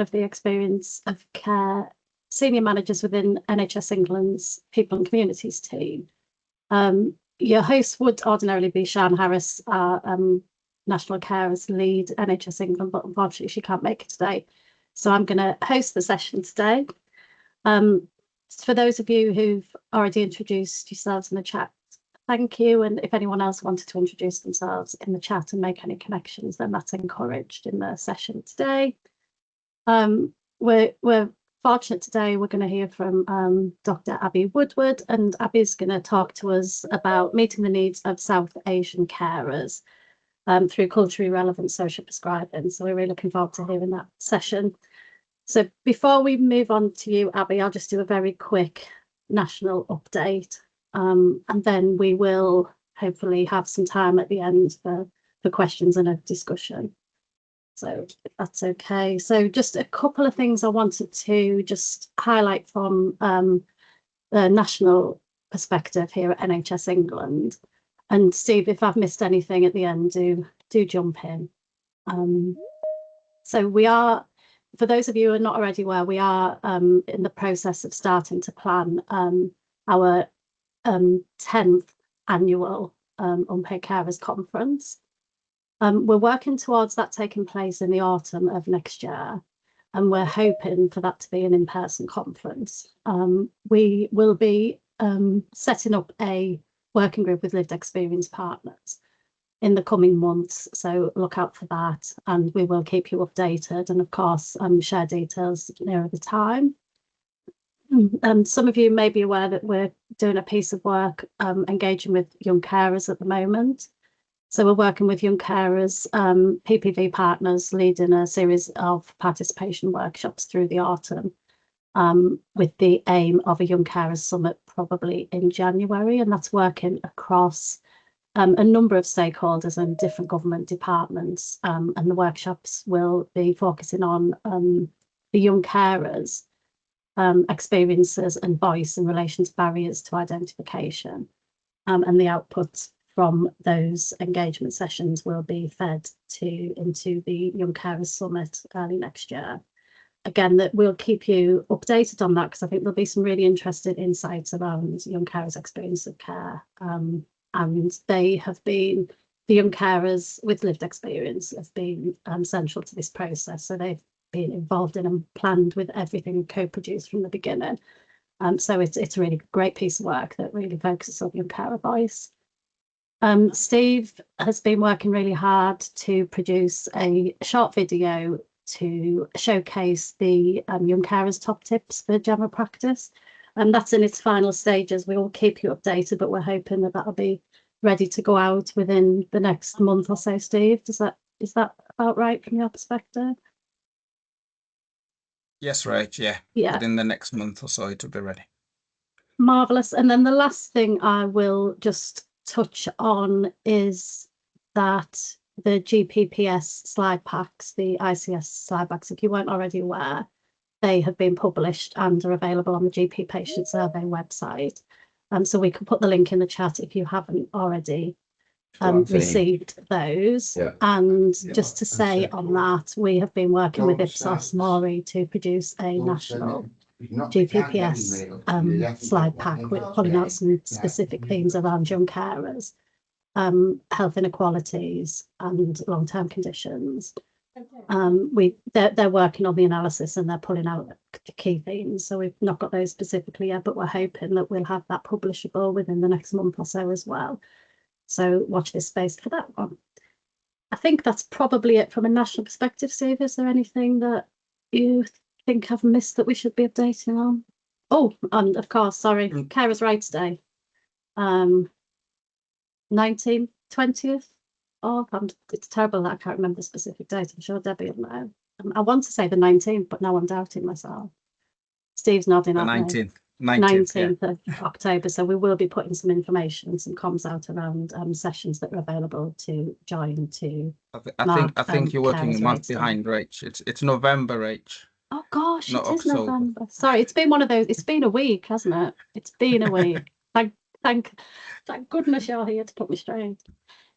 of the experience of care senior managers within NHS England's People and Communities team. Your host would ordinarily be Sian Harris, our National Carers Lead NHS England, but unfortunately she can't make it today. So I'm going to host the session today. For those of you who've already introduced yourselves in the chat, thank you. And if anyone else wanted to introduce themselves in the chat and make any connections, then that's encouraged in the session today. We're fortunate today, we're going to hear from Dr. Abby Woodward, and Abby's going to talk to us about meeting the needs of South Asian carers through culturally relevant social prescribing. So we're really looking forward to hearing that session. So before we move on to you, Abby, I'll just do a very quick national update, and then we will hopefully have some time at the end for questions and a discussion. So if that's okay. So just a couple of things I wanted to just highlight from the national perspective here at NHS England. And Steve, if I've missed anything at the end, do jump in. So we are, for those of you who are not already aware, we are in the process of starting to plan our 10th annual Unpaid Carers Conference. We're working towards that taking place in the autumn of next year, and we're hoping for that to be an in-person conference. We will be setting up a working group with lived experience partners in the coming months, so look out for that, and we will keep you updated, and of course share details nearer the time. Some of you may be aware that we're doing a piece of work engaging with young carers at the moment. So we're working with young carers, PPV partners, leading a series of participation workshops through the autumn, with the aim of a Young Carers Summit probably in January, and that's working across a number of stakeholders and different government departments, and the workshops will be focusing on the young carers' experiences and voice in relation to barriers to identification, and the outputs from those engagement sessions will be fed into the Young Carers Summit early next year. Again, that we'll keep you updated on that, because I think there'll be some really interesting insights around young carers' experience of care. And they have been, the young carers with lived experience have been central to this process. So they've been involved in and planned with everything, co-produced from the beginning. So it's a really great piece of work that really focuses on young carer voice. Steve has been working really hard to produce a short video to showcase the young carers top tips for general practice, and that's in its final stages. We will keep you updated, but we're hoping that that'll be ready to go out within the next month or so. Steve, is that about right from your perspective? Yes, right. Yeah. Within the next month or so it will be ready. Marvelous. And then the last thing I will just touch on is that the GPPS slide packs, the ICS slide packs, if you weren't already aware, they have been published and are available on the GP Patient Survey website. So we can put the link in the chat if you haven't already received those. Yeah. And just to say on that, we have been working with Ipsos Mori to produce a national GPPS slide pack with pulling out some specific themes around young carers, health inequalities and long-term conditions. They're working on the analysis and they're pulling out the key themes. So we've not got those specifically yet, but we're hoping that we'll have that publishable within the next month or so as well. So watch this space for that one. I think that's probably it from a national perspective. Steve, is there anything that you think I've missed that we should be updating on? Oh, and of course, sorry, Carers' Rights Day, 19th, 20th. Oh, it's terrible that I can't remember the specific date. I'm sure Debbie will know. I want to say the 19th, but now I'm doubting myself. Steve's nodding at me. 19th of October. So we will be putting some information and some comms out around sessions that are available to join to. I think you're working a month behind, Rach. It's November, Rach. Oh gosh, it is November. Sorry, it's been one of those. It's been a week, hasn't it? It's been a week. Thank goodness you're here to put me straight.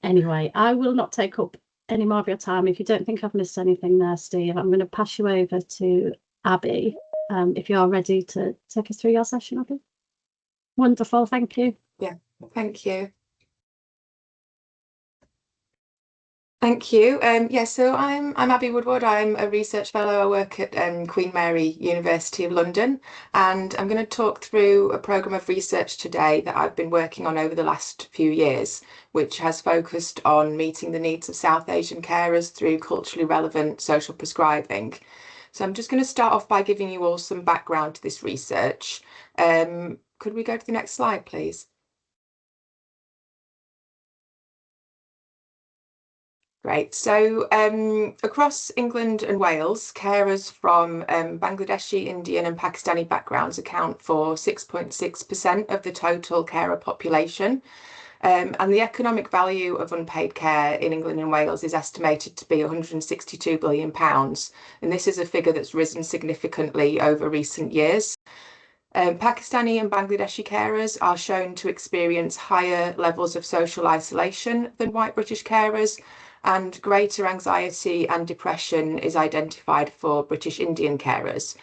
Anyway, I will not take up any more of your time. If you don't think I've missed anything there, Steve, I'm going to pass you over to Abby, if you're ready to take us through your session, Abby. Wonderful, thank you. Yeah, thank you. Thank you. So I'm Abby Woodward. I'm a research fellow. I work at Queen Mary University of London, and I'm going to talk through a programme of research today that I've been working on over the last few years, which has focused on meeting the needs of South Asian carers through culturally relevant social prescribing. So I'm just going to start off by giving you all some background to this research. Could we go to the next slide, please? Great. So across England and Wales, carers from Bangladeshi, Indian and Pakistani backgrounds account for 6.6% of the total carer population. And the economic value of unpaid care in England and Wales is estimated to be £162 billion. And this is a figure that's risen significantly over recent years. Pakistani and Bangladeshi carers are shown to experience higher levels of social isolation than white British carers, and greater anxiety and depression is identified for British Indian carers.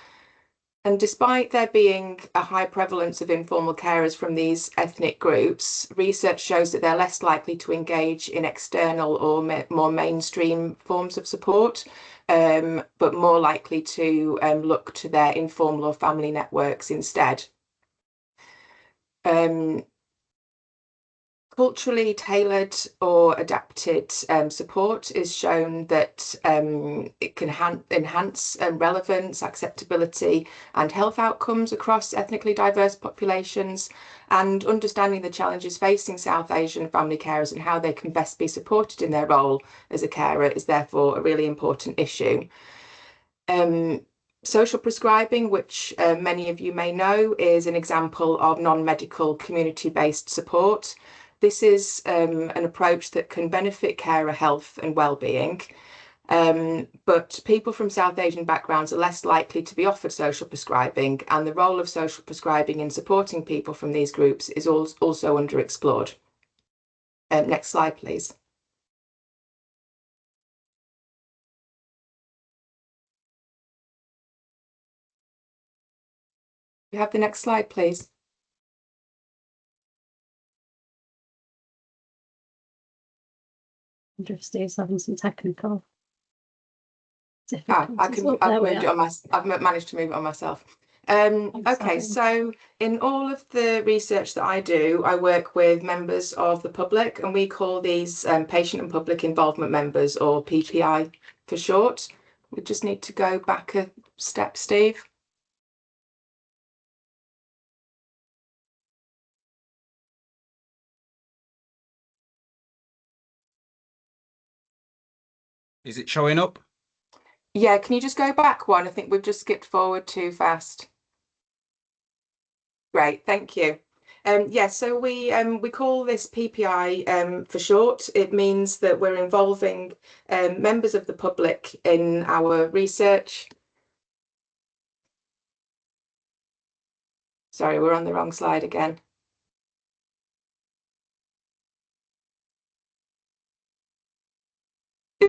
And despite there being a high prevalence of informal carers from these ethnic groups, research shows that they're less likely to engage in external or more mainstream forms of support, but more likely to look to their informal or family networks instead. Culturally tailored or adapted support is shown that it can enhance relevance, acceptability and health outcomes across ethnically diverse populations, and understanding the challenges facing South Asian family carers and how they can best be supported in their role as a carer is therefore a really important issue. Social prescribing, which many of you may know, is an example of non-medical community-based support. This is an approach that can benefit carer health and well-being, but people from South Asian backgrounds are less likely to be offered social prescribing, and the role of social prescribing in supporting people from these groups is also underexplored. Next slide, please. You have the next slide, please. I wonder if Steve's having some technical I've difficulties. I've managed to move it on myself. Okay, so in all of the research that I do, I work with members of the public, and we call these patient and public involvement members, or PPI for short. We just need to go back a step, Steve. Is it showing up? Yeah, can you just go back one? I think we've just skipped forward too fast. Great, thank you. So we call this PPI for short. It means that we're involving members of the public in our research. Sorry, we're on the wrong slide again.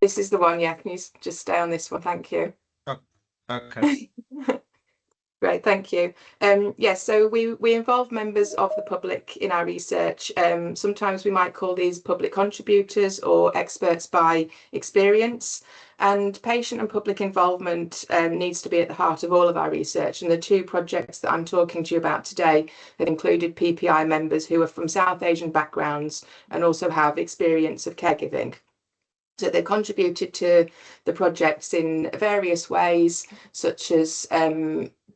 This is the one, yeah. Can you just stay on this one? Thank you. Oh, okay. Great, thank you. So we involve members of the public in our research. Sometimes we might call these public contributors or experts by experience. And patient and public involvement needs to be at the heart of all of our research. And the two projects that I'm talking to you about today have included PPI members who are from South Asian backgrounds and also have experience of caregiving. So they contributed to the projects in various ways, such as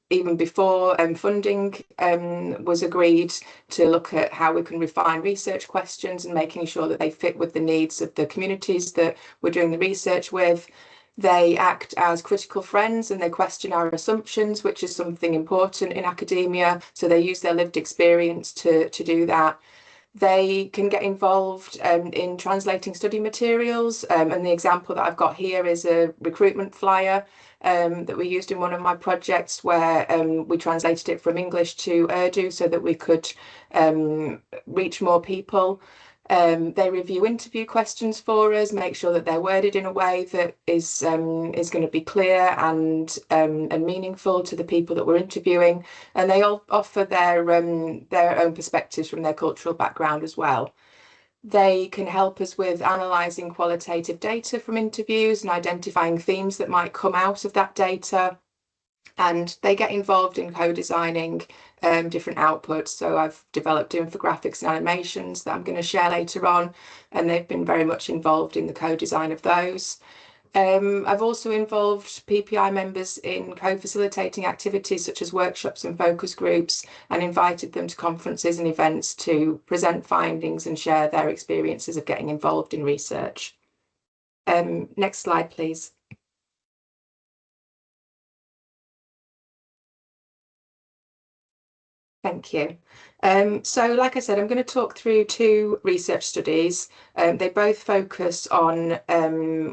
even before funding was agreed, to look at how we can refine research questions and making sure that they fit with the needs of the communities that we're doing the research with. They act as critical friends and they question our assumptions, which is something important in academia. So they use their lived experience to do that. They can get involved in translating study materials, and the example that I've got here is a recruitment flyer that we used in one of my projects, where we translated it from English to Urdu so that we could reach more people. They review interview questions for us, make sure that they're worded in a way that is going to be clear and meaningful to the people that we're interviewing, and they all offer their own perspectives from their cultural background as well. They can help us with analysing qualitative data from interviews and identifying themes that might come out of that data. And they get involved in co-designing different outputs. So I've developed infographics and animations that I'm going to share later on, and they've been very much involved in the co-design of those. I've also involved PPI members in co-facilitating activities such as workshops and focus groups, and invited them to conferences and events to present findings and share their experiences of getting involved in research. Next slide, please. Thank you. So like I said, I'm going to talk through two research studies. They both focus on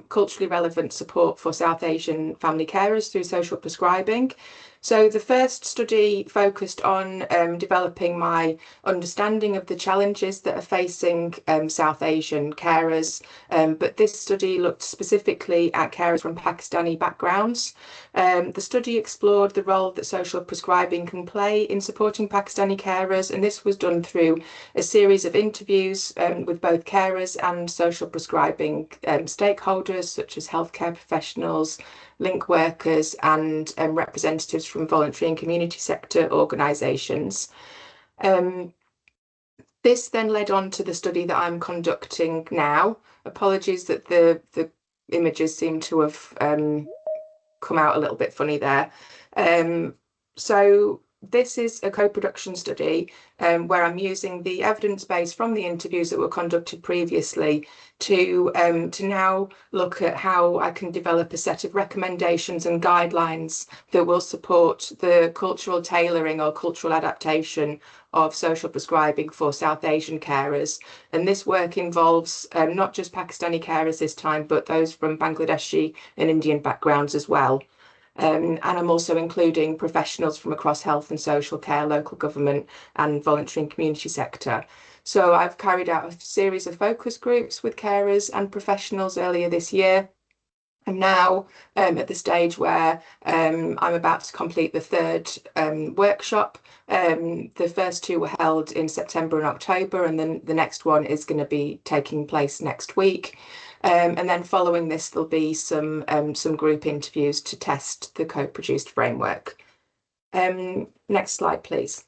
culturally relevant support for South Asian family carers through social prescribing. So the first study focused on developing my understanding of the challenges that are facing South Asian carers, but this study looked specifically at carers from Pakistani backgrounds. The study explored the role that social prescribing can play in supporting Pakistani carers, and this was done through a series of interviews with both carers and social prescribing stakeholders such as healthcare professionals, link workers and representatives from voluntary and community sector organisations. This then led on to the study that I'm conducting now. Apologies that the images seem to have come out a little bit funny there. So this is a co-production study where I'm using the evidence base from the interviews that were conducted previously to now look at how I can develop a set of recommendations and guidelines that will support the cultural tailoring or cultural adaptation of social prescribing for South Asian carers. And this work involves not just Pakistani carers this time, but those from Bangladeshi and Indian backgrounds as well. And I'm also including professionals from across health and social care, local government and voluntary and community sector. So I've carried out a series of focus groups with carers and professionals earlier this year. I'm now at the stage where I'm about to complete the third workshop. The first two were held in September and October, and then the next one is going to be taking place next week. And then following this, there'll be some group interviews to test the co-produced framework. Next slide, please.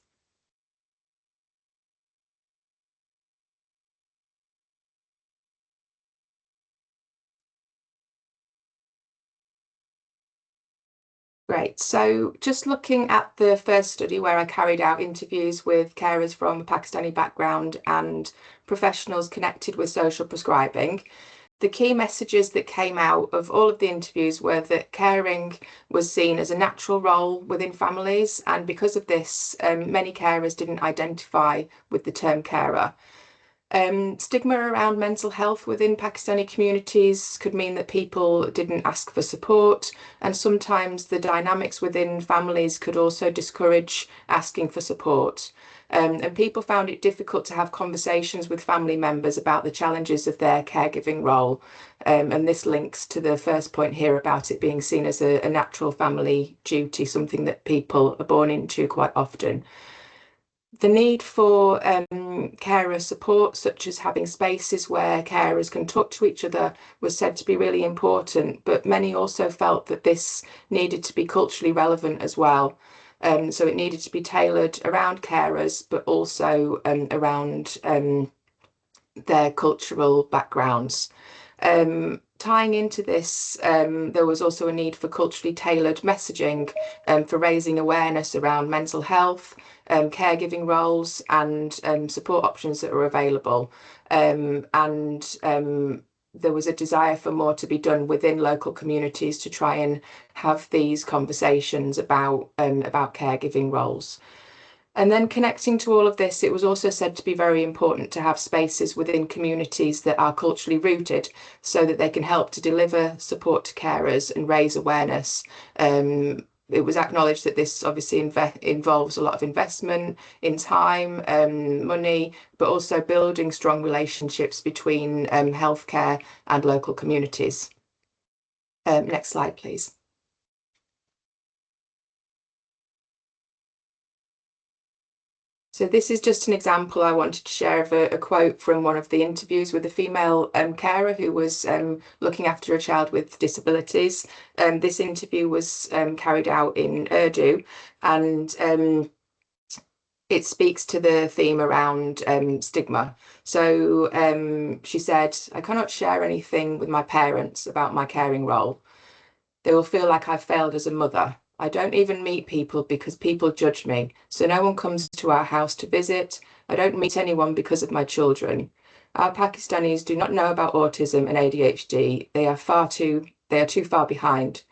Great. So just looking at the first study where I carried out interviews with carers from a Pakistani background and professionals connected with social prescribing, the key messages that came out of all of the interviews were that caring was seen as a natural role within families, and because of this, many carers didn't identify with the term carer. Stigma around mental health within Pakistani communities could mean that people didn't ask for support, and sometimes the dynamics within families could also discourage asking for support. And people found it difficult to have conversations with family members about the challenges of their caregiving role. And this links to the first point here about it being seen as a natural family duty, something that people are born into quite often. The need for carer support, such as having spaces where carers can talk to each other, was said to be really important, but many also felt that this needed to be culturally relevant as well. So it needed to be tailored around carers, but also around their cultural backgrounds. Tying into this, there was also a need for culturally tailored messaging for raising awareness around mental health, caregiving roles and support options that are available. There was a desire for more to be done within local communities to try and have these conversations about caregiving roles. And then connecting to all of this, it was also said to be very important to have spaces within communities that are culturally rooted so that they can help to deliver support to carers and raise awareness it was acknowledged that this obviously involves a lot of investment in time, money, but also building strong relationships between healthcare and local communities. Next slide, please. So this is just an example I wanted to share of a quote from one of the interviews with a female carer who was looking after a child with disabilities. This interview was carried out in Urdu, and it speaks to the theme around stigma. So she said, "I cannot share anything with my parents about my caring role. They will feel like I've failed as a mother. I don't even meet people because people judge me. So no one comes to our house to visit. I don't meet anyone because of my children. Our Pakistanis do not know about autism and ADHD. They are too far behind.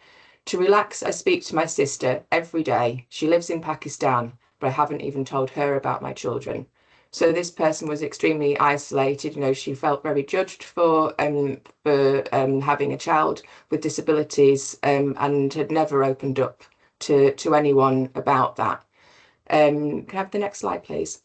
To relax, I speak to my sister every day. She lives in Pakistan, but I haven't even told her about my children." So this person was extremely isolated. You know, she felt very judged for having a child with disabilities, and had never opened up to anyone about that. Can I have the next slide, please?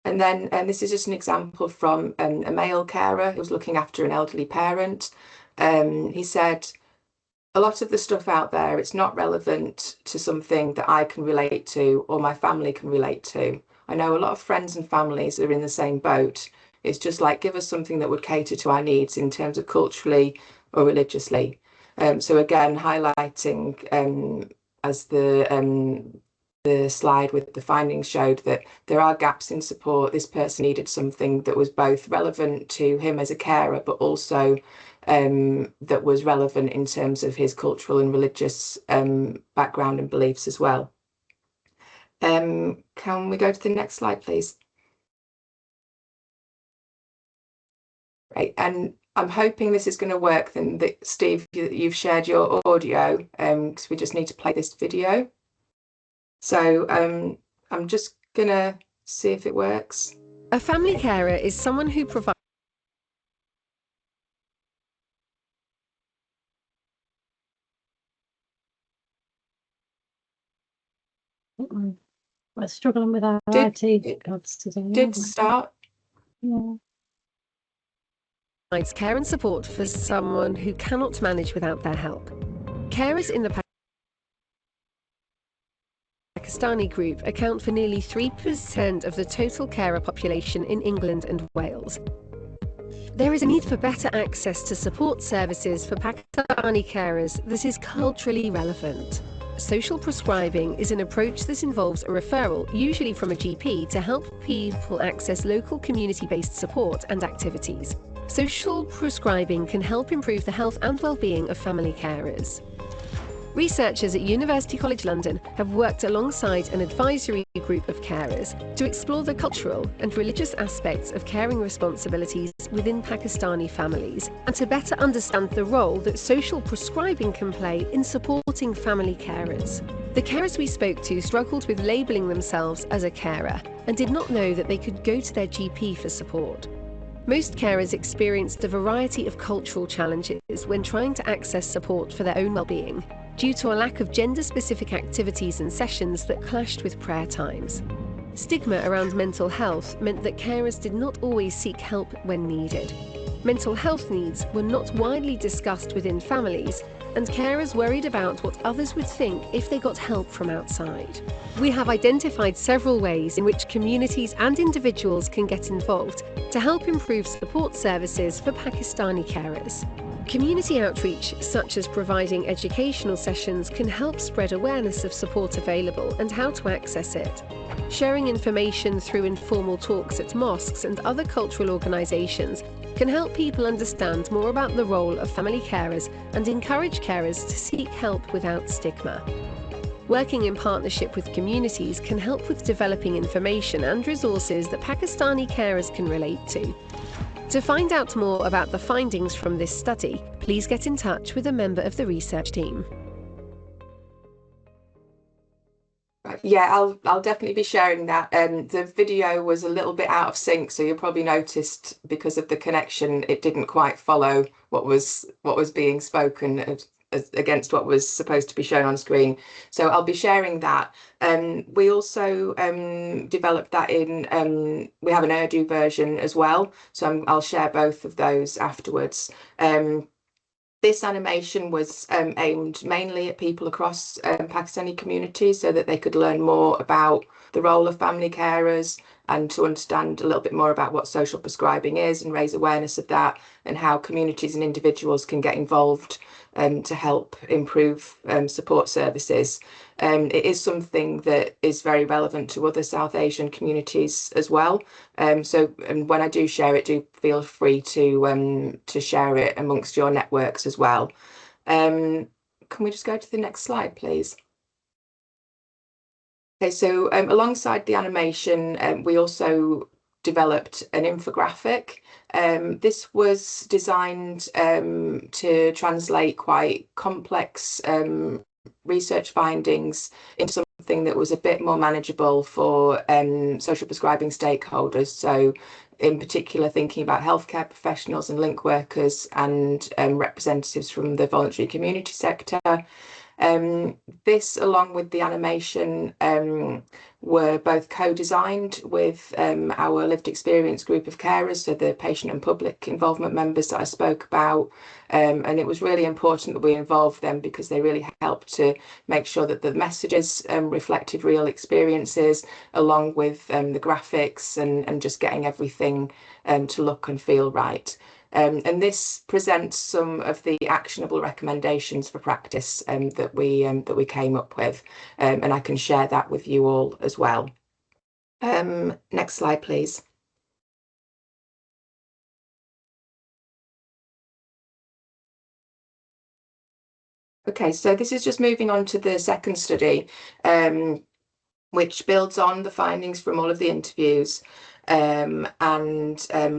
And then this is just an example from a male carer who was looking after an elderly parent. He said, "A lot of the stuff out there, it's not relevant to something that I can relate to or my family can relate to. I know a lot of friends and families are in the same boat. It's just like, give us something that would cater to our needs in terms of culturally or religiously." So again, highlighting, as the slide with the findings showed, that there are gaps in support. This person needed something that was both relevant to him as a carer, but also that was relevant in terms of his cultural and religious background and beliefs as well. Can we go to the next slide, please? Right, and I'm hoping this is going to work then, that Steve, you've shared your audio, because we just need to play this video. So I'm just going to see if it works. A family carer is someone who provides We're struggling with our Did- IT gods today. Did start. Yeah. care and support for someone who cannot manage without their help. Carers in the Pakistani group account for nearly 3% of the total carer population in England and Wales. There is a need for better access to support services for Pakistani carers that is culturally relevant. Social prescribing is an approach that involves a referral, usually from a GP, to help people access local community-based support and activities. Social prescribing can help improve the health and well-being of family carers. Researchers at University College London have worked alongside an advisory group of carers to explore the cultural and religious aspects of caring responsibilities within Pakistani families, and to better understand the role that social prescribing can play in supporting family carers. The carers we spoke to struggled with labelling themselves as a carer and did not know that they could go to their GP for support. Most carers experienced a variety of cultural challenges when trying to access support for their own well-being, due to a lack of gender-specific activities and sessions that clashed with prayer times. Stigma around mental health meant that carers did not always seek help when needed. Mental health needs were not widely discussed within families, and carers worried about what others would think if they got help from outside. We have identified several ways in which communities and individuals can get involved to help improve support services for Pakistani carers. Community outreach, such as providing educational sessions, can help spread awareness of support available and how to access it. Sharing information through informal talks at mosques and other cultural organisations can help people understand more about the role of family carers and encourage carers to seek help without stigma. Working in partnership with communities can help with developing information and resources that Pakistani carers can relate to. To find out more about the findings from this study, please get in touch with a member of the research team. Yeah, I'll definitely be sharing that. The video was a little bit out of sync, so you probably noticed because of the connection, it didn't quite follow what was being spoken against what was supposed to be shown on screen. So I'll be sharing that. We also developed that in, we have an Urdu version as well, so I'll share both of those afterwards. This animation was aimed mainly at people across Pakistani communities so that they could learn more about the role of family carers and to understand a little bit more about what social prescribing is and raise awareness of that and how communities and individuals can get involved to help improve support services. It is something that is very relevant to other South Asian communities as well. So when I do share it, do feel free to share it amongst your networks as well. Can we just go to the next slide, please? Okay, so alongside the animation, we also developed an infographic. This was designed to translate quite complex research findings into something that was a bit more manageable for social prescribing stakeholders. So in particular, thinking about healthcare professionals and link workers and representatives from the voluntary community sector. This, along with the animation, were both co-designed with our lived experience group of carers, so the patient and public involvement members that I spoke about. And it was really important that we involved them because they really helped to make sure that the messages reflected real experiences, along with the graphics and just getting everything to look and feel right. And this presents some of the actionable recommendations for practice that we came up with, and I can share that with you all as well. Next slide, please. Okay, so this is just moving on to the second study, which builds on the findings from all of the interviews. And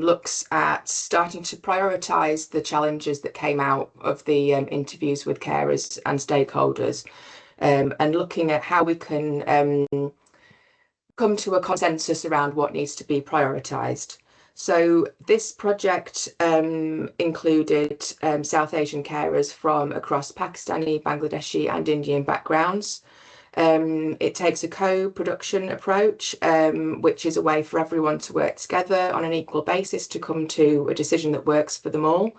looks at starting to prioritise the challenges that came out of the interviews with carers and stakeholders, and looking at how we can come to a consensus around what needs to be prioritised. So this project included South Asian carers from across Pakistani, Bangladeshi and Indian backgrounds. It takes a co-production approach, which is a way for everyone to work together on an equal basis to come to a decision that works for them all.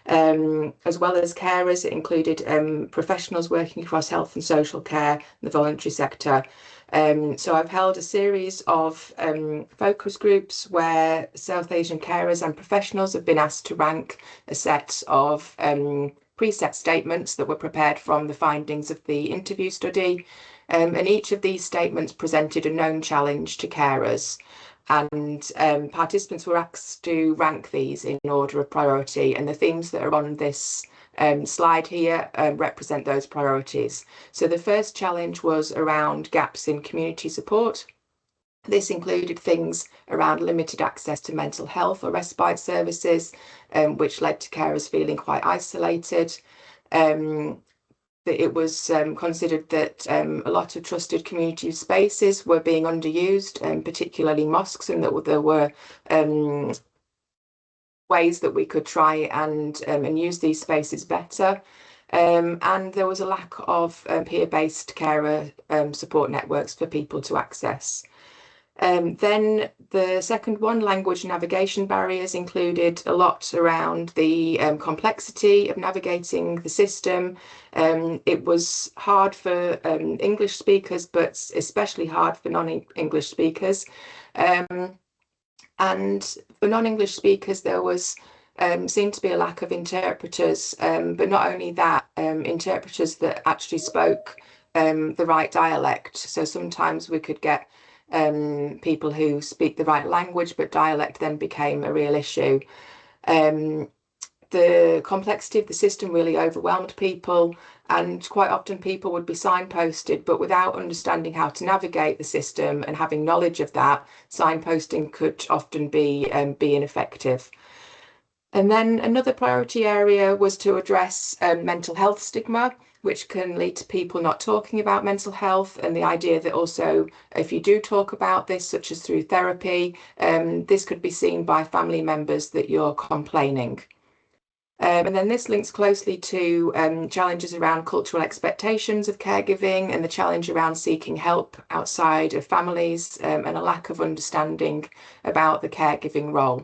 As well as carers, it included professionals working across health and social care, the voluntary sector. So I've held a series of focus groups where South Asian carers and professionals have been asked to rank a set of preset statements that were prepared from the findings of the interview study. And each of these statements presented a known challenge to carers, and participants were asked to rank these in order of priority, and the themes that are on this slide here represent those priorities. So the first challenge was around gaps in community support. This included things around limited access to mental health or respite services, which led to carers feeling quite isolated. It was considered that a lot of trusted community spaces were being underused, particularly mosques, and that there were ways that we could try and use these spaces better. And there was a lack of peer-based carer support networks for people to access. Then the second one, language navigation barriers, included a lot around the complexity of navigating the system. It was hard for English speakers, but especially hard for non-English speakers. And for non-English speakers, there was seemed to be a lack of interpreters, but not only that, interpreters that actually spoke the right dialect. So sometimes we could get people who speak the right language, but dialect then became a real issue. The complexity of the system really overwhelmed people, and quite often people would be signposted, but without understanding how to navigate the system and having knowledge of that, signposting could often be ineffective. And then another priority area was to address mental health stigma. which can lead to people not talking about mental health, and the idea that also if you do talk about this, such as through therapy, this could be seen by family members that you're complaining. And then this links closely to challenges around cultural expectations of caregiving and the challenge around seeking help outside of families, and a lack of understanding about the caregiving role.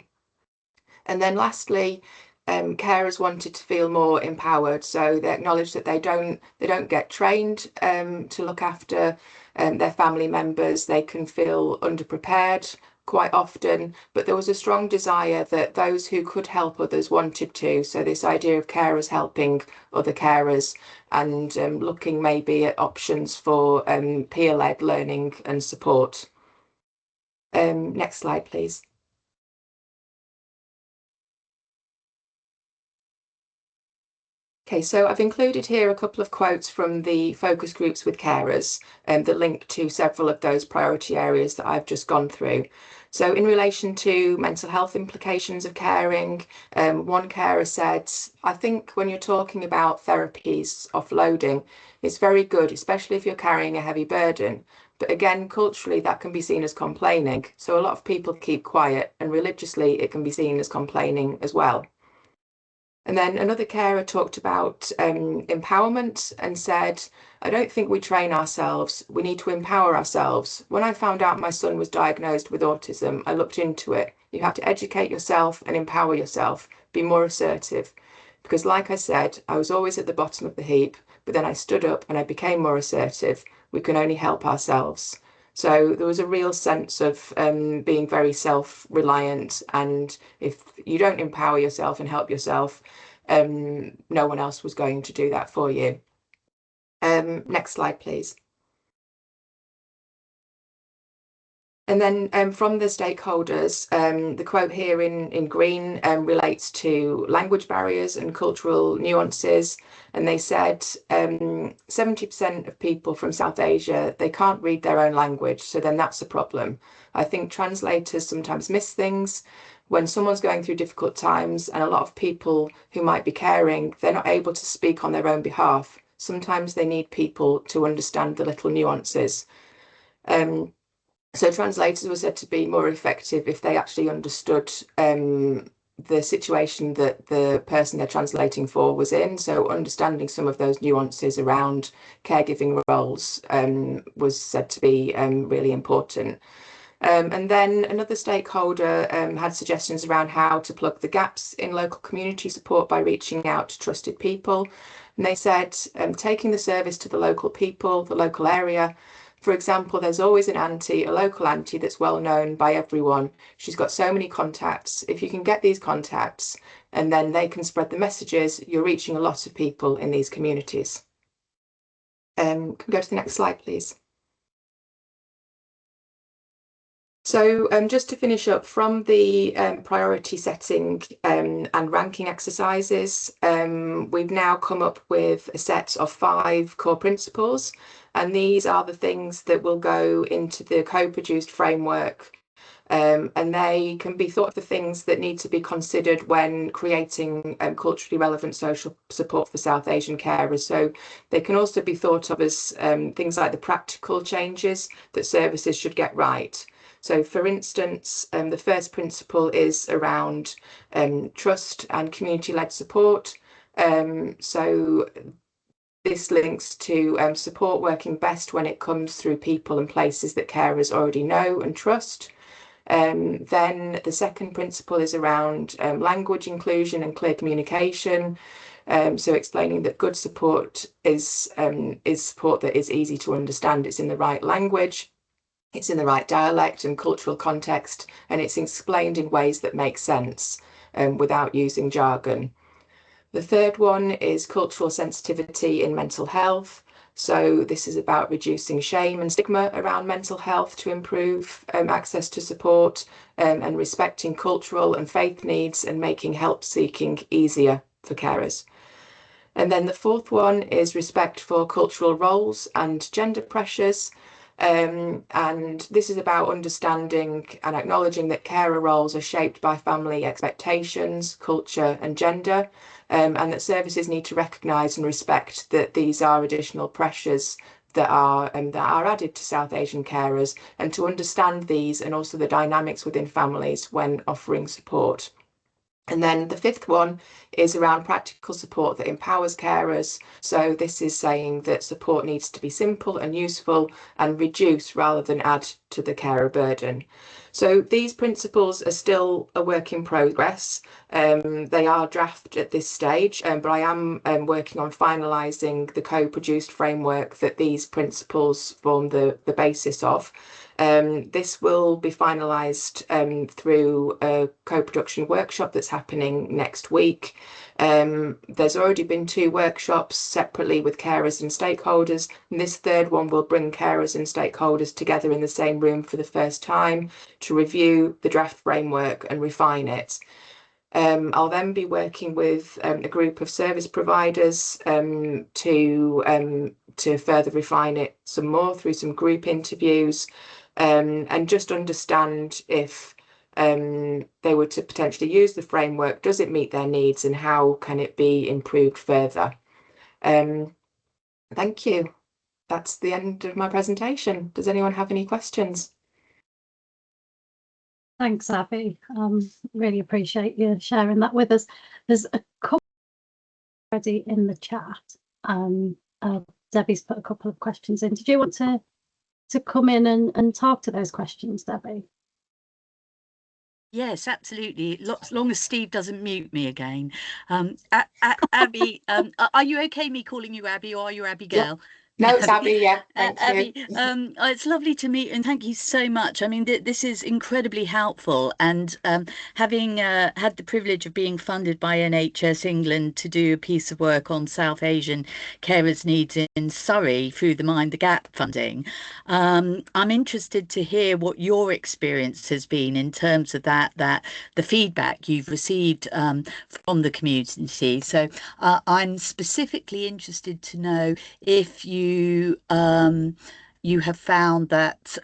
And then lastly, carers wanted to feel more empowered, so they acknowledge that they don't get trained to look after their family members. They can feel underprepared quite often, but there was a strong desire that those who could help others wanted to. So this idea of carers helping other carers, and looking maybe at options for peer-led learning and support. Next slide, please. Okay, so I've included here a couple of quotes from the focus groups with carers that link to several of those priority areas that I've just gone through. So in relation to mental health implications of caring, one carer said, I think when you're talking about therapies, offloading, it's very good, especially if you're carrying a heavy burden. But again, culturally, that can be seen as complaining. So a lot of people keep quiet, and religiously, it can be seen as complaining as well. And then another carer talked about empowerment and said, I don't think we train ourselves. We need to empower ourselves. When I found out my son was diagnosed with autism, I looked into it. You have to educate yourself and empower yourself, be more assertive. Because like I said, I was always at the bottom of the heap, but then I stood up and I became more assertive. We can only help ourselves. So there was a real sense of being very self-reliant, and if you don't empower yourself and help yourself, no one else was going to do that for you. Next slide, please. And then from the stakeholders, the quote here in green relates to language barriers and cultural nuances. And they said 70% of people from South Asia, they can't read their own language. So then that's a problem. I think translators sometimes miss things when someone's going through difficult times, and a lot of people who might be caring, they're not able to speak on their own behalf. Sometimes they need people to understand the little nuances. So translators were said to be more effective if they actually understood the situation that the person they're translating for was in. So understanding some of those nuances around caregiving roles was said to be really important. And then another stakeholder had suggestions around how to plug the gaps in local community support by reaching out to trusted people. And they said taking the service to the local people, the local area. For example, there's always an auntie, a local auntie that's well known by everyone. She's got so many contacts. If you can get these contacts and then they can spread the messages, you're reaching a lot of people in these communities. Can we go to the next slide, please? So just to finish up, from the priority setting and ranking exercises, we've now come up with a set of 5 core principles, and these are the things that will go into the co-produced framework, and they can be thought of the things that need to be considered when creating culturally relevant social support for South Asian carers. So they can also be thought of as things like the practical changes that services should get right. So for instance, the first principle is around trust and community-led support. So this links to support working best when it comes through people and places that carers already know and trust. Then the second principle is around language inclusion and clear communication. So explaining that good support is support that is easy to understand, it's in the right language, it's in the right dialect and cultural context, and it's explained in ways that make sense without using jargon. The third one is cultural sensitivity in mental health. So this is about reducing shame and stigma around mental health to improve access to support, and respecting cultural and faith needs and making help seeking easier for carers. And then the fourth one is respect for cultural roles and gender pressures. And this is about understanding and acknowledging that carer roles are shaped by family expectations, culture and gender, and that services need to recognise and respect that these are additional pressures that are added to South Asian carers, and to understand these and also the dynamics within families when offering support. And then the fifth one is around practical support that empowers carers. So this is saying that support needs to be simple and useful and reduce rather than add to the carer burden. So these principles are still a work in progress. They are draft at this stage, but I am working on finalising the co-produced framework that these principles form the basis of. This will be finalised through a co-production workshop that's happening next week. There's already been 2 workshops separately with carers and stakeholders, and this third one will bring carers and stakeholders together in the same room for the first time to review the draft framework and refine it. I'll then be working with a group of service providers to further refine it some more through some group interviews, and just understand if they were to potentially use the framework, does it meet their needs and how can it be improved further? Thank you. That's the end of my presentation. Does anyone have any questions? Thanks, Abby. Really appreciate you sharing that with us. There's a couple already in the chat. Debbie's put a couple of questions in. Did you want to come in and talk to those questions, Debbie? Yes, absolutely. As long as Steve doesn't mute me again. Abby, are you okay me calling you Abby, or are you Abigail? Yeah. No, it's Abby, yeah. Thank Abby, you. it's lovely to meet you, and thank you so much. I mean, this is incredibly helpful, and having had the privilege of being funded by NHS England to do a piece of work on South Asian carers' needs in Surrey through the Mind the Gap funding, I'm interested to hear what your experience has been in terms of that the feedback you've received from the community. So I'm specifically interested to know if you have found that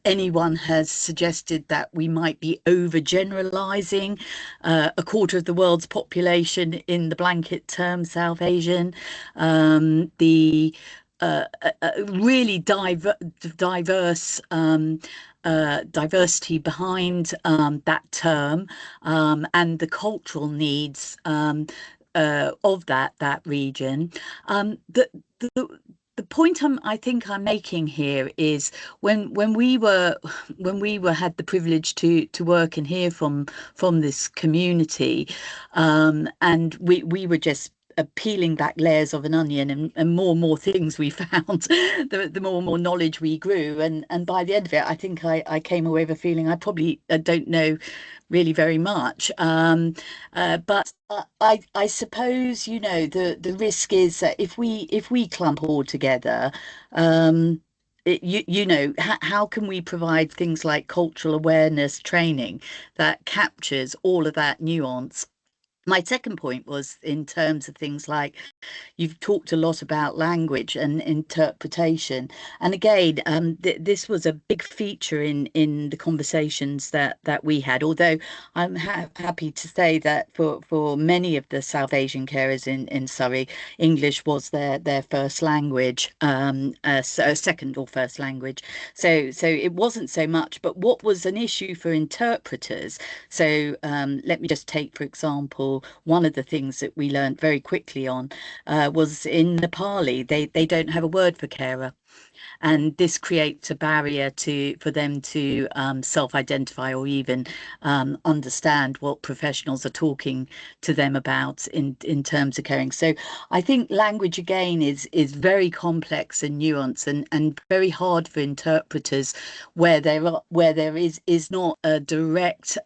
anyone has suggested that we might be overgeneralizing a quarter of the world's population in the blanket term South Asian, the really diverse diversity behind that term, and the cultural needs of that region. The point I think I'm making here is when we had the privilege to work and hear from this community, and we were just peeling back layers of an onion, and more things we found, the more knowledge we grew, and by the end of it, I think I came away with a feeling I probably don't know really very much, but I suppose, you know, the risk is that if we clump all together, you know, how can we provide things like cultural awareness training that captures all of that nuance? My second point was in terms of things like, you've talked a lot about language and interpretation, and again, this was a big feature in the conversations that we had. Although I'm happy to say that for many of the South Asian carers in Surrey, English was their first language, so second or first language. So it wasn't so much. But what was an issue for interpreters? So let me just take, for example, one of the things that we learned very quickly on was in Nepali, they don't have a word for carer. And this creates a barrier for them to self-identify or even understand what professionals are talking to them about in terms of caring. So I think language again is very complex and nuanced, and very hard for interpreters where there is not a direct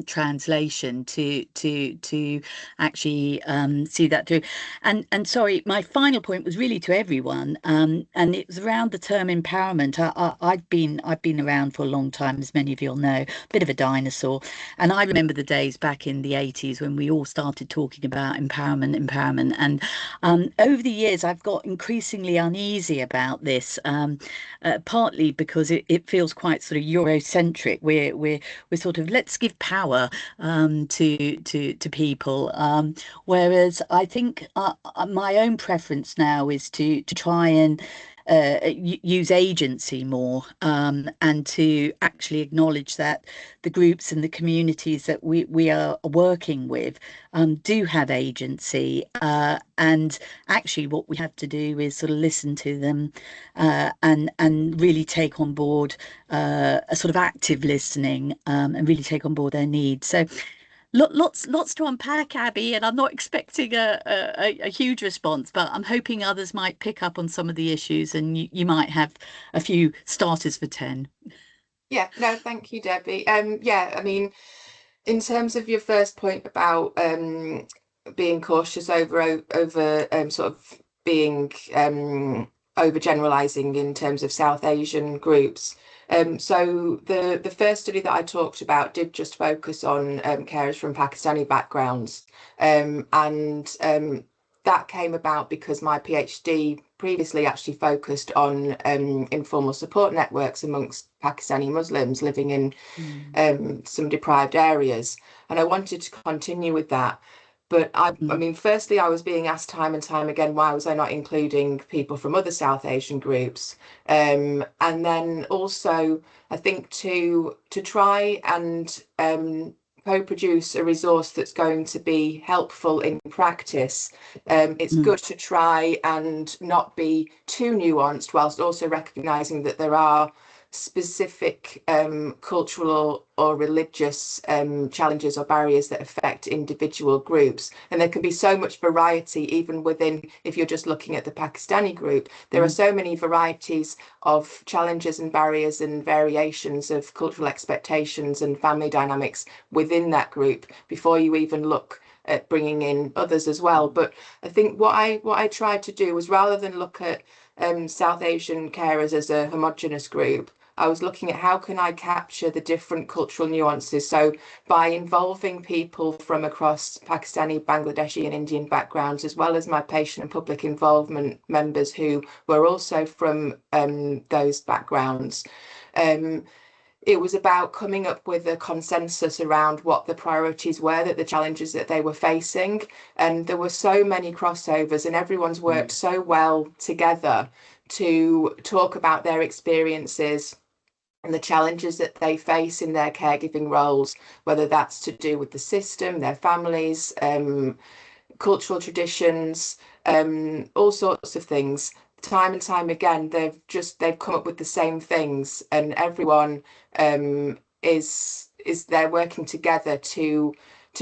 translation to actually see that through. And sorry, my final point was really to everyone, and it was around around the term empowerment, I've been around for a long time, as many of you'll know, bit of a dinosaur. And I remember the days back in the 80s when we all started talking about empowerment. And over the years, I've got increasingly uneasy about this, partly because it feels quite sort of Eurocentric. We're sort of, let's give power to people, whereas I think my own preference now is to try and use agency more, and to actually acknowledge that the groups and the communities that we are working with do have agency, and actually what we have to do is sort of listen to them, and really take on board a sort of active listening, and really take on board their needs. So lots to unpack, Abby, and I'm not expecting a huge response, but I'm hoping others might pick up on some of the issues, and you might have a few starters for 10. Yeah, no, thank you, Debbie. Yeah, I mean, in terms of your first point about being cautious over sort of being overgeneralizing in terms of South Asian groups. So the first study that I talked about did just focus on carers from Pakistani backgrounds, and that came about because my PhD previously actually focused on informal support networks amongst Pakistani Muslims living in some deprived areas, and I wanted to continue with that. But I mean, firstly, I was being asked time and time again, why was I not including people from other South Asian groups? And then also, I think to try and co-produce a resource that's going to be helpful in practice, it's good to try and not be too nuanced, whilst also recognising that there are specific cultural or religious challenges or barriers that affect individual groups, and there can be so much variety even within, if you're just looking at the Pakistani group, there are so many varieties of challenges and barriers and variations of cultural expectations and family dynamics within that group before you even look at bringing in others as well. But I think what I tried to do was, rather than look at South Asian carers as a homogenous group, I was looking at how can I capture the different cultural nuances. So by involving people from across Pakistani, Bangladeshi and Indian backgrounds, as well as my patient and public involvement members who were also from those backgrounds, it was about coming up with a consensus around what the priorities were, that the challenges that they were facing. And there were so many crossovers, and everyone's worked so well together to talk about their experiences and the challenges that they face in their caregiving roles, whether that's to do with the system, their families, cultural traditions, all sorts of things. Time and time again, they've come up with the same things, and everyone is they're working together to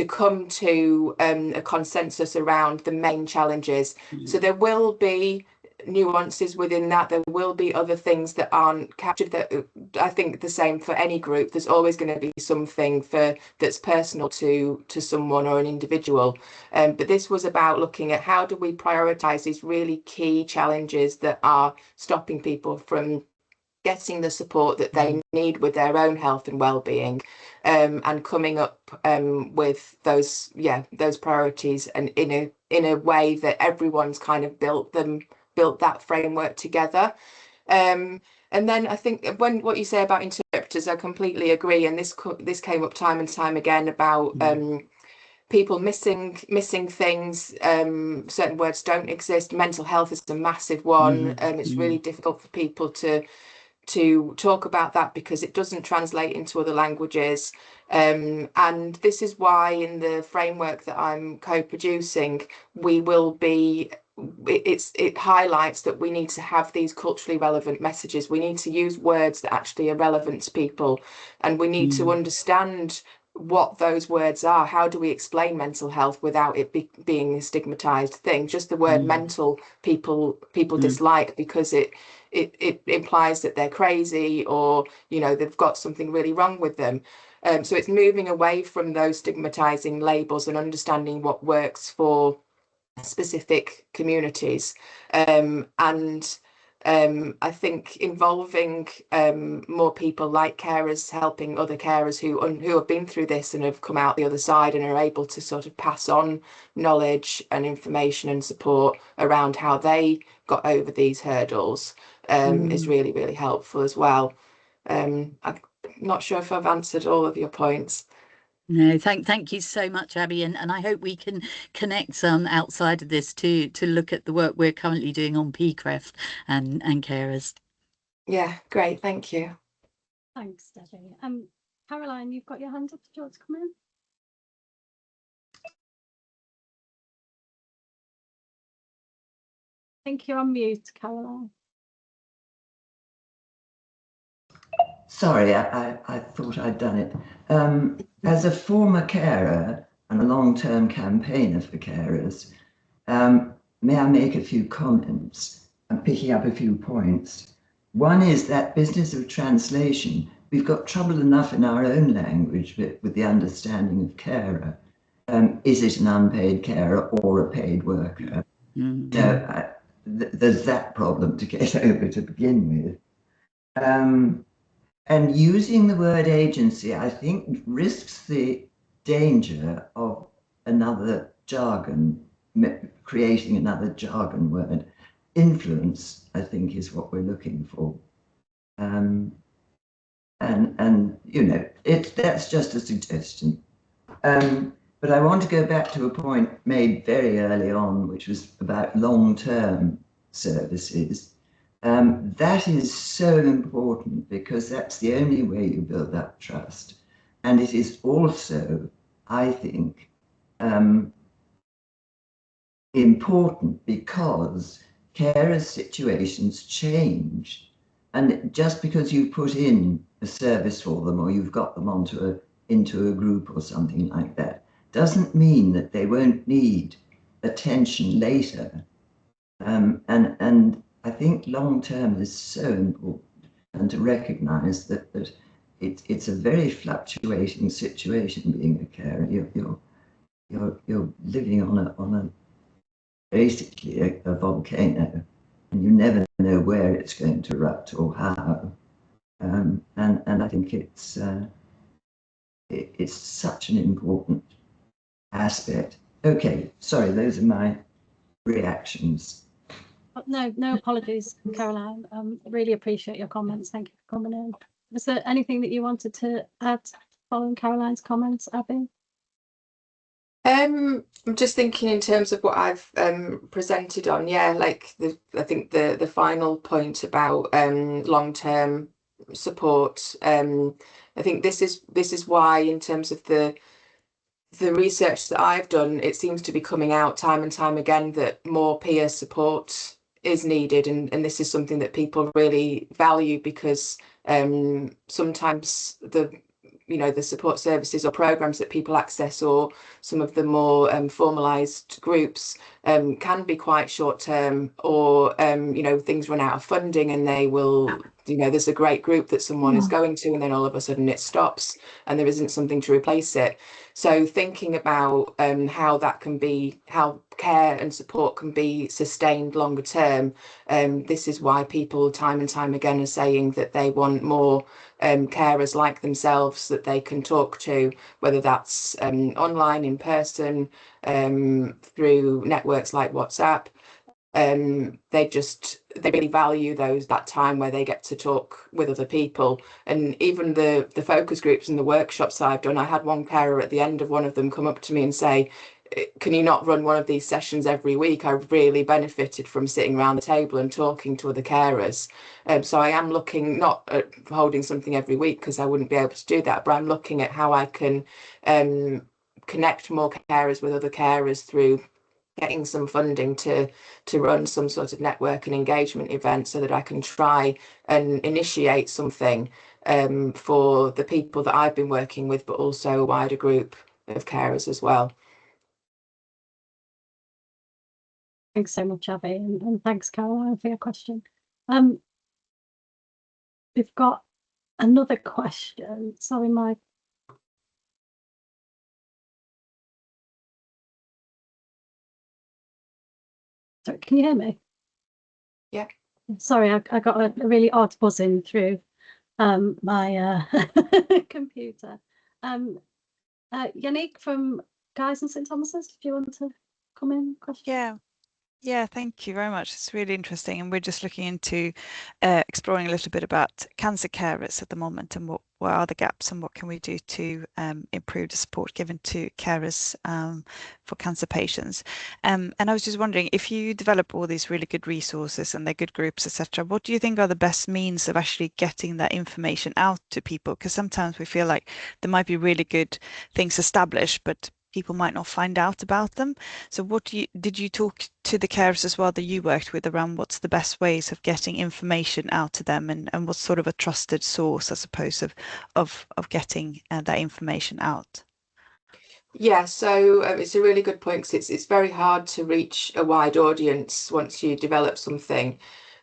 come to a consensus around the main challenges. So there will be nuances within that. There will be other things that aren't captured. That I think the same for any group. There's always going to be something that's personal to someone or an individual. But this was about looking at how do we prioritize these really key challenges that are stopping people from getting the support that they need with their own health and well-being, and coming up with those priorities, and in a way that everyone's kind of built that framework together. And then I think what you say about interpreters, I completely agree. And this came up time and time again about people missing things. Certain words don't exist. Mental health is a massive one. It's really difficult for people to talk about that because it doesn't translate into other languages. And this is why in the framework that I'm co-producing, it highlights that we need to have these culturally relevant messages. We need to use words that actually are relevant to people, and we need to understand what those words are. How do we explain mental health without it being a stigmatized thing? Just the word mental, people dislike because it implies that they're crazy, or they've got something really wrong with them. So it's moving away from those stigmatizing labels and understanding what works for specific communities. And I think involving more people like carers, helping other carers who have been through this and have come out the other side and are able to sort of pass on knowledge and information and support around how they got over these hurdles is really, really helpful as well. I'm not sure if I've answered all of your points. No, thank you so much, Abby, and I hope we can connect outside of this to look at the work we're currently doing on PCREF and carers. Yeah, great, thank you. Thanks, Debbie. Caroline, you've got your hand up. Do you want to come in? I think you're on mute, Caroline. Sorry, I thought I'd done it. As a former carer and a long-term campaigner for carers, may I make a few comments and picking up a few points? One is that business of translation. We've got trouble enough in our own language with the understanding of carer. Is it an unpaid carer or a paid worker? No, there's that problem to get over to begin with. And using the word agency, I think, risks the danger of another jargon, creating another jargon word. Influence, I think, is what we're looking for. And you know, that's just a suggestion. But I want to go back to a point made very early on, which was about long-term services. That is so important because that's the only way you build up trust. And it is also, I think, important because carers' situations change. And just because you put in a service for them or you've got them into a group or something like that, doesn't mean that they won't need attention later. And I think long-term is so important, and to recognise that it's a very fluctuating situation being a carer. You're living on a basically a volcano, and you never know where it's going to erupt or how. And I think it's such an important aspect. Okay, sorry, those are my reactions. No apologies, Caroline. Really appreciate your comments. Thank you for coming in. Was there anything that you wanted to add following Caroline's comments, Abby? I'm just thinking in terms of what I've presented on. Yeah, like I think the final point about long-term support. I think this is why, in terms of the research that I've done, it seems to be coming out time and time again that more peer support is needed, and this is something that people really value, because sometimes the support services or programs that people access, or some of the more formalized groups, can be quite short term, or things run out of funding and they will, there's a great group that someone is going to, and then all of a sudden it stops and there isn't something to replace it. So thinking about how care and support can be sustained longer term, this is why people time and time again are saying that they want more carers like themselves that they can talk to, whether that's online, in person, through networks like WhatsApp. They really value that time where they get to talk with other people. And even the focus groups and the workshops I've done, I had one carer at the end of one of them come up to me and say, can you not run one of these sessions every week? I really benefited from sitting around the table and talking to other carers. So I am looking, not at holding something every week because I wouldn't be able to do that, but I'm looking at how I can connect more carers with other carers through getting some funding to run some sort of network and engagement event, so that I can try and initiate something for the people that I've been working with, but also a wider group of carers as well. Thanks so much, Abby, and thanks, Caroline, for your question. We've got another question. Sorry, Mike. Sorry, can you hear me? Yeah. Sorry, I got a really odd buzzing through my computer. Yannick from Guy's and St Thomas's, do you want to come in? Question? Yeah, thank you very much. It's really interesting, and we're just looking into exploring a little bit about cancer carers at the moment, and what are the gaps and what can we do to improve the support given to carers for cancer patients. And I was just wondering, if you develop all these really good resources and they're good groups, etc., what do you think are the best means of actually getting that information out to people? Because sometimes we feel like there might be really good things established, but people might not find out about them. So did you talk to the carers as well that you worked with around what's the best ways of getting information out to them, and what's sort of a trusted source, I suppose, of getting that information out? Yeah, so it's a really good point, because it's very hard to reach a wide audience once you develop something.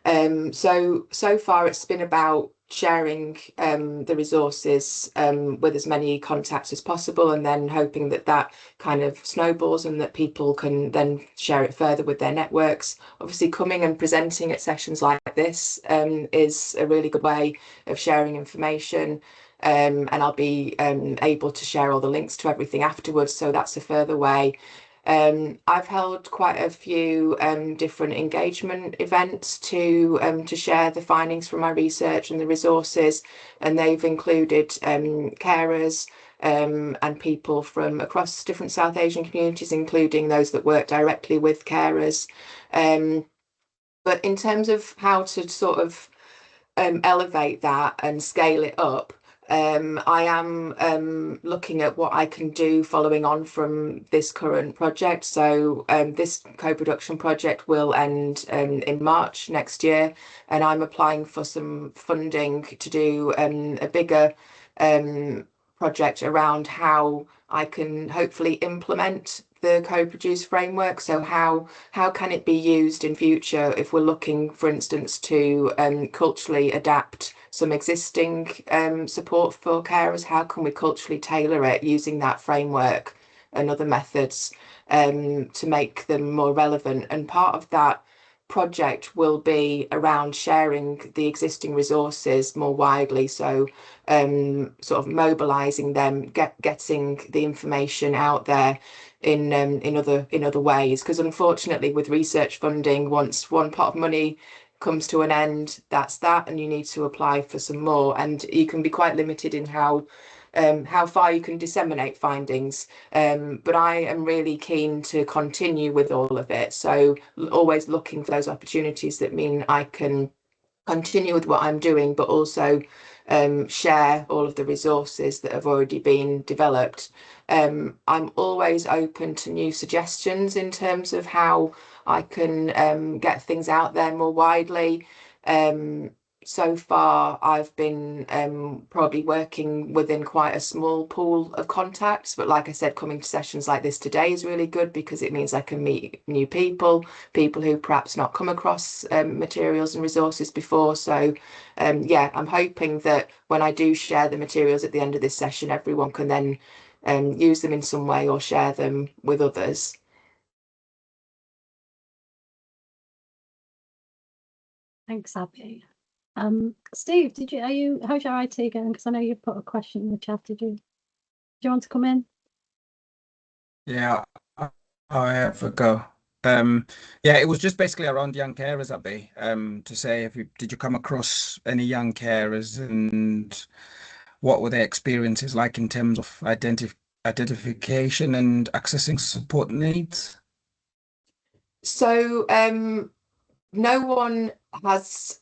So far it's been about sharing the resources with as many contacts as possible, and then hoping that that kind of snowballs and that people can then share it further with their networks. Obviously, coming and presenting at sessions like this is a really good way of sharing information. And I'll be able to share all the links to everything afterwards, so that's a further way. I've held quite a few different engagement events to share the findings from my research and the resources, and they've included carers and people from across different South Asian communities, including those that work directly with carers. But in terms of how to sort of elevate that and scale it up, I am looking at what I can do following on from this current project. So this co-production project will end in March next year, and I'm applying for some funding to do a bigger project around how I can hopefully implement the co-produce framework. So how can it be used in future if we're looking, for instance, to culturally adapt some existing support for carers? How can we culturally tailor it using that framework and other methods to make them more relevant? And part of that project will be around sharing the existing resources more widely, so sort of mobilizing them, getting the information out there in other ways, because unfortunately with research funding, once one pot of money comes to an end, that's that, and you need to apply for some more, and you can be quite limited in how far you can disseminate findings. But I am really keen to continue with all of it, so always looking for those opportunities that mean I can continue with what I'm doing, but also share all of the resources that have already been developed. I'm always open to new suggestions in terms of how I can get things out there more widely. So far, I've been probably working within quite a small pool of contacts, but like I said, coming to sessions like this today is really good, because it means I can meet new people who perhaps not come across materials and resources before. So yeah, I'm hoping that when I do share the materials at the end of this session, everyone can then use them in some way or share them with others. Thanks, Abby. Steve, how's your IT going? Because I know you put a question in the chat. Do you want to come in? Yeah, I have a go. Yeah, it was just basically around young carers, Abby. To say, did you come across any young carers, and what were their experiences like in terms of identification and accessing support needs? So no one has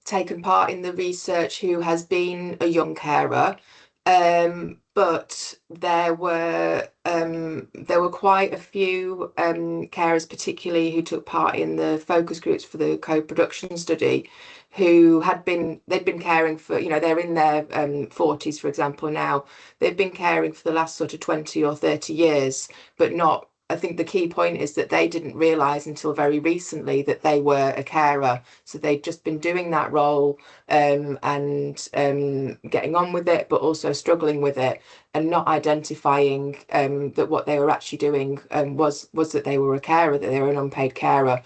taken part in the research who has been a young carer, but there were quite a few carers, particularly who took part in the focus groups for the co-production study, who they'd been caring for, they're in their 40s, for example. Now they've been caring for the last sort of 20 or 30 years, but not. I think the key point is that they didn't realise until very recently that they were a carer. So they'd just been doing that role and getting on with it, but also struggling with it, and not identifying that what they were actually doing was that they were a carer, that they were an unpaid carer.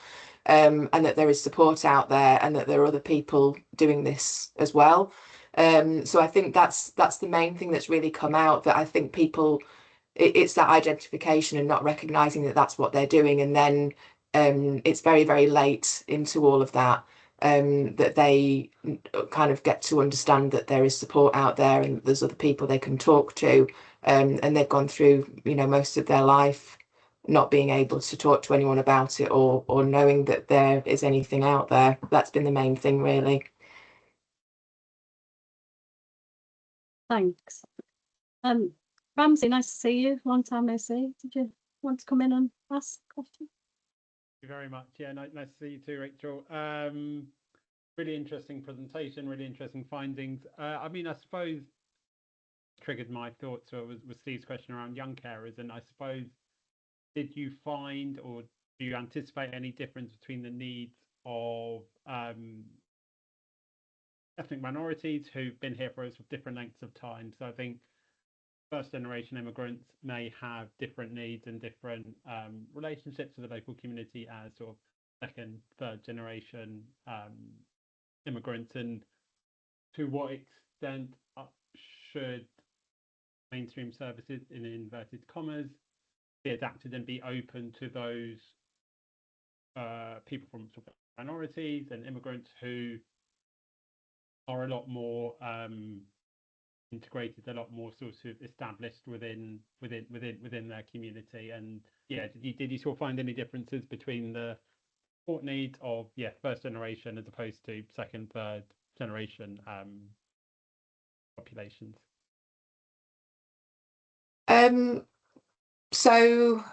and that there is support out there, and that there are other people doing this as well. So I think that's the main thing that's really come out, that I think people, it's that identification and not recognizing that that's what they're doing, and then it's very, very late into all of that, that they kind of get to understand that there is support out there and there's other people they can talk to, and they've gone through, you know, most of their life not being able to talk to anyone about it, or knowing that there is anything out there. That's been the main thing, really. Thanks. Ramsey, nice to see you. Long time no see. Did you want to come in and ask a question? Thank you very much. Yeah, nice to see you too, Rachel. Really interesting presentation, really interesting findings. I mean, I suppose triggered my thoughts was Steve's question around young carers, and I suppose, did you find, or do you anticipate any difference between the needs of ethnic minorities who've been here for us for different lengths of time? So I think first generation immigrants may have different needs and different relationships with the local community as sort of second, third generation immigrants, and to what extent should mainstream services, in inverted commas, be adapted and be open to those people from sort of minorities and immigrants who are a lot more integrated, a lot more sort of established within their community? And yeah, did you sort of find any differences between the support needs of first generation as opposed to second, third generation populations? So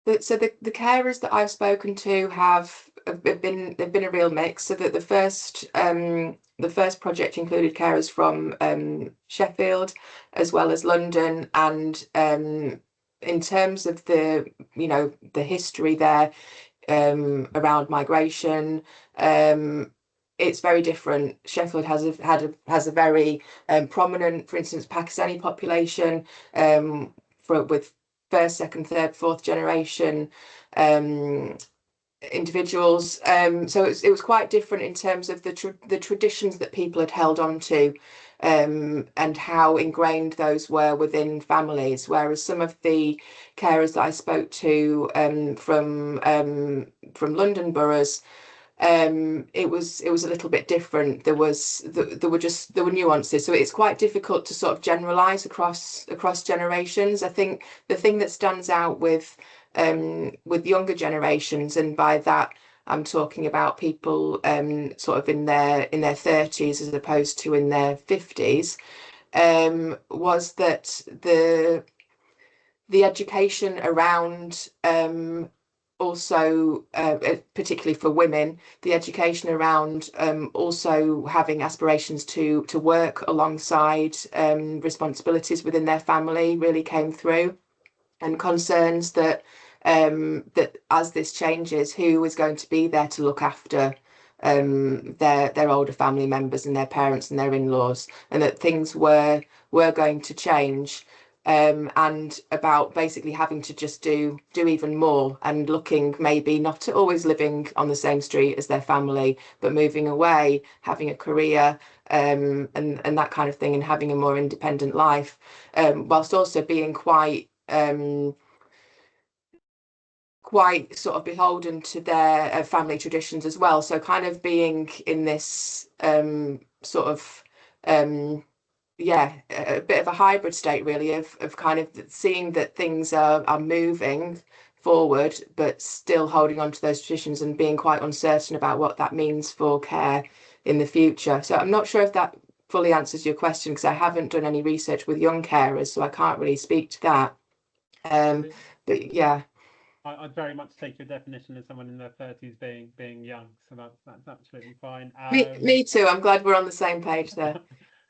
the carers that I've spoken to have been a real mix. So that the first project included carers from Sheffield as well as London, and in terms of the history there around migration, it's very different. Sheffield has a very prominent, for instance, Pakistani population, with first, second, third, fourth generation individuals. So it was quite different in terms of the traditions that people had held on to, and how ingrained those were within families. Whereas some of the carers that I spoke to from London boroughs, it was a little bit different. There were nuances, so it's quite difficult to sort of generalize across generations. I think the thing that stands out with younger generations, and by that I'm talking about people sort of in their 30s as opposed to in their 50s, was that the education around, also particularly for women, the education around also having aspirations to work alongside responsibilities within their family really came through, and concerns that that as this changes, who is going to be there to look after their older family members and their parents and their in-laws, and that things were going to change, and about basically having to just do even more, and looking, maybe not always living on the same street as their family, but moving away, having a career, and that kind of thing, and having a more independent life, whilst also being quite sort of beholden to their family traditions as well. So kind of being in this sort of a bit of a hybrid state, really, of kind of seeing that things are moving forward, but still holding on to those traditions and being quite uncertain about what that means for care in the future. So I'm not sure if that fully answers your question, because I haven't done any research with young carers, so I can't really speak to that. But yeah. I'd very much take your definition as someone in their 30s being young, so that's absolutely fine. Me too. I'm glad we're on the same page there.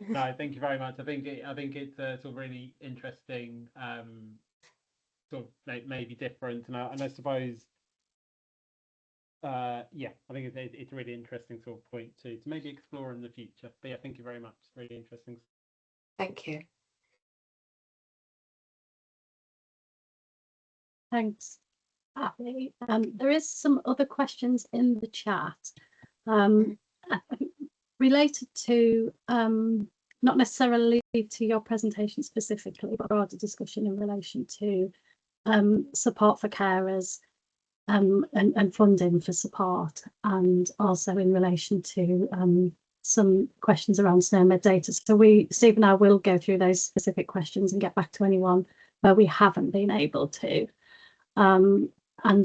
No, thank you very much. I think it's sort of really interesting, sort of maybe different, and I suppose, I think it's a really interesting sort of point to maybe explore in the future. But yeah, thank you very much. Really interesting. Thank you. Thanks. Abby. There is some other questions in the chat related to not necessarily to your presentation specifically, but broader discussion in relation to support for carers and funding for support, and also in relation to some questions around SNOMED data. So Steve and I will go through those specific questions and get back to anyone where we haven't been able to. And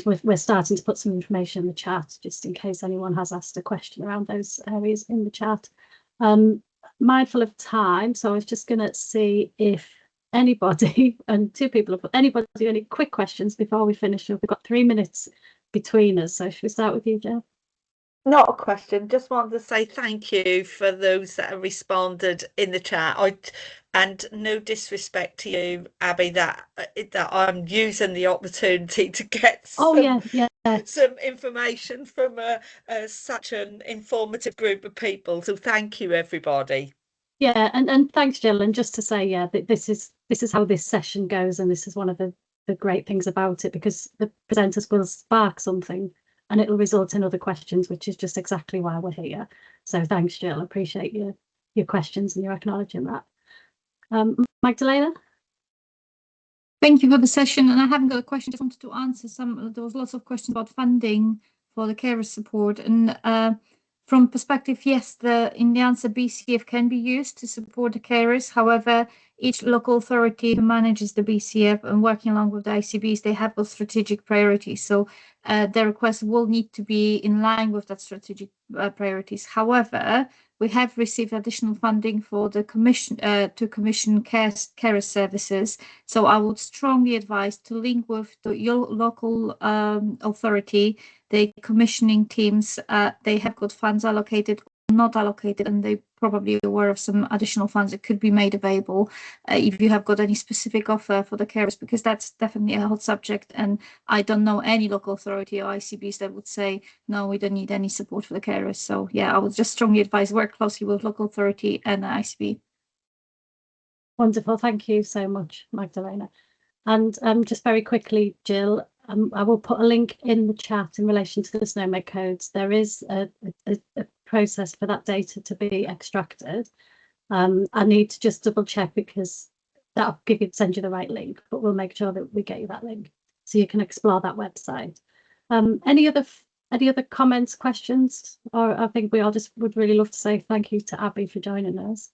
we're starting to put some information in the chat just in case anyone has asked a question around those areas in the chat. Mindful of time, so I was just going to see if anybody, and two people have put, anybody, any quick questions before we finish up. We've got 3 minutes between us, so should we start with you, Jill? Not a question, just wanted to say thank you for those that have responded in the chat. And no disrespect to you, Abby, that I'm using the opportunity to get some information from such an informative group of people. So thank you, everybody. Yeah, and thanks, Jill. And just to say, yeah, that this is how this session goes, and this is one of the great things about it, because the presenters will spark something and it'll result in other questions, which is just exactly why we're here. So thanks, Jill. I appreciate your questions and your acknowledging that. Magdalena? Thank you for the session. And I haven't got a question, just wanted to answer some. There was lots of questions about funding for the carer support. And from perspective, yes, in the answer, BCF can be used to support the carers. However, each local authority who manages the BCF and working along with the ICBs, they have those strategic priorities. So their requests will need to be in line with that strategic priorities. However, we have received additional funding for the commission to commission carer services. So I would strongly advise to link with your local authority. The commissioning teams, they have got funds allocated, not allocated, and they probably aware of some additional funds that could be made available if you have got any specific offer for the carers, because that's definitely a hot subject. And I don't know any local authority or ICBs that would say, no, we don't need any support for the carers. So yeah, I would just strongly advise work closely with local authority and ICB. Wonderful. Thank you so much, Magdalena. And just very quickly, Jill, I will put a link in the chat in relation to the SNOMED codes. There is a process for that data to be extracted. I need to just double check, because that'll send you the right link, but we'll make sure that we get you that link so you can explore that website. Any other comments, questions? Or I think we all just would really love to say thank you to Abby for joining us.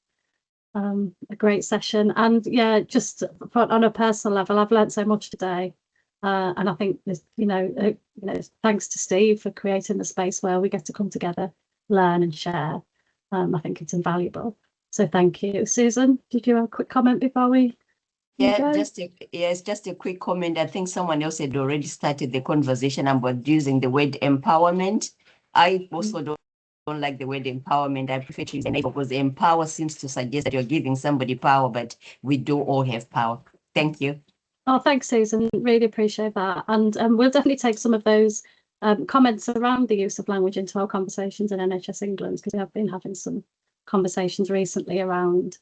A great session, and yeah, just on a personal level, I've learned so much today. And I think this, thanks to Steve for creating the space where we get to come together, learn and share. I think it's invaluable. So thank you. Susan, did you have a quick comment before we go? Just a quick comment. I think someone else had already started the conversation about using the word empowerment. I also don't like the word empowerment. I prefer to use enable, because empower seems to suggest that you're giving somebody power, but we do all have power. Thank you. Oh, thanks, Susan. Really appreciate that. And we'll definitely take some of those comments around the use of language into our conversations in NHS England, because we have been having some conversations recently around,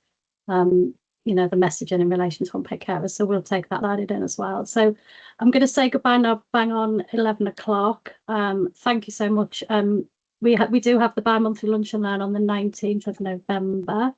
the messaging in relation to unpaid carers. So we'll take that added in as well. So I'm going to say goodbye now, bang on 11 o'clock. Thank you so much. We do have the bi-monthly lunch and learn on the 19th of November.